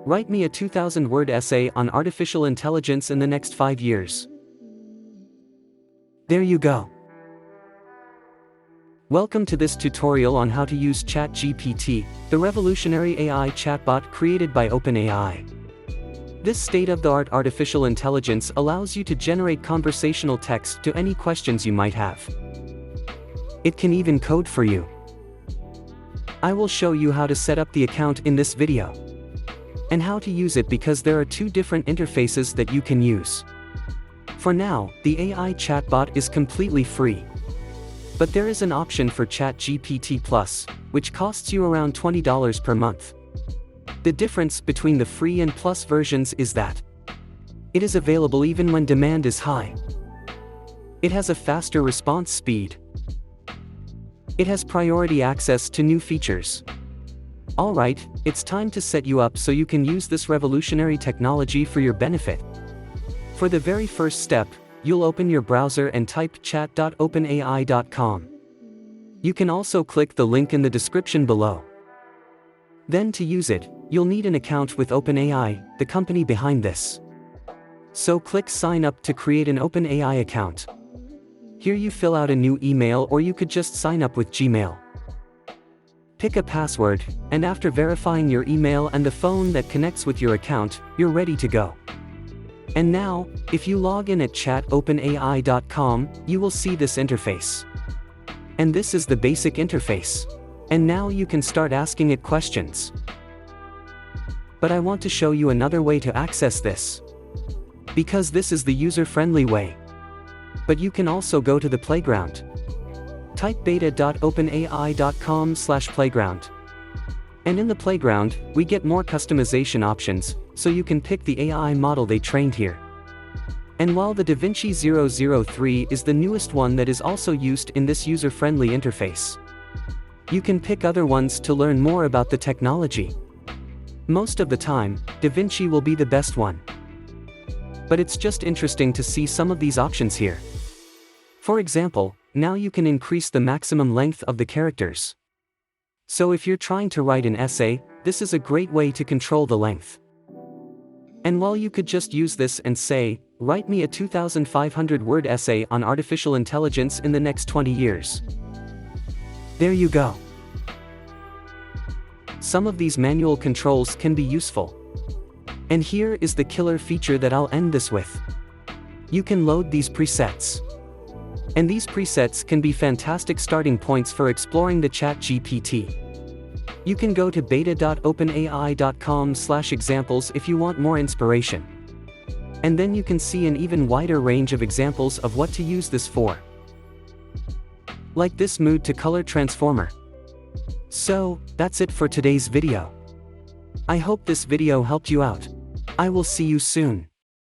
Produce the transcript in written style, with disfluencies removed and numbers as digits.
Write me a 2,000-word essay on artificial intelligence in the next 5 years. There you go. Welcome to this tutorial on how to use Chat GPT, the revolutionary AI chatbot created by OpenAI. This state-of-the-art artificial intelligence allows you to generate conversational text to any questions you might have. It can even code for you. I will show you how to set up the account in this video, and how to use it because there are two different interfaces that you can use. For now, the AI chatbot is completely free. But there is an option for Chat GPT Plus, which costs you around $20 per month. The difference between the free and Plus versions is that it is available even when demand is high. It has a faster response speed. It has priority access to new features. Alright, it's time to set you up so you can use this revolutionary technology for your benefit. For the very first step, you'll open your browser and type chat.openai.com. You can also click the link in the description below. Then to use it, you'll need an account with OpenAI, the company behind this. So click Sign Up to create an OpenAI account. Here you fill out a new email, or you could just sign up with Gmail. Pick a password, and after verifying your email and the phone that connects with your account, you're ready to go. And now, if you log in at chatOpenAI.com, you will see this interface. And this is the basic interface. And now you can start asking it questions. But I want to show you another way to access this, because this is the user-friendly way. But you can also go to the playground. Type beta.openai.com/playground. And in the playground, we get more customization options, so you can pick the AI model they trained here. And while the DaVinci 003 is the newest one that is also used in this user-friendly interface, you can pick other ones to learn more about the technology. Most of the time, DaVinci will be the best one. But it's just interesting to see some of these options here. For example, now you can increase the maximum length of the characters. So if you're trying to write an essay, this is a great way to control the length. And while you could just use this and say, write me a 2,500-word essay on artificial intelligence in the next 20 years. There you go. Some of these manual controls can be useful. And here is the killer feature that I'll end this with. You can load these presets. And these presets can be fantastic starting points for exploring the Chat GPT. You can go to beta.openai.com/examples if you want more inspiration. And then you can see an even wider range of examples of what to use this for. Like this mood to color transformer. So, that's it for today's video. I hope this video helped you out. I will see you soon.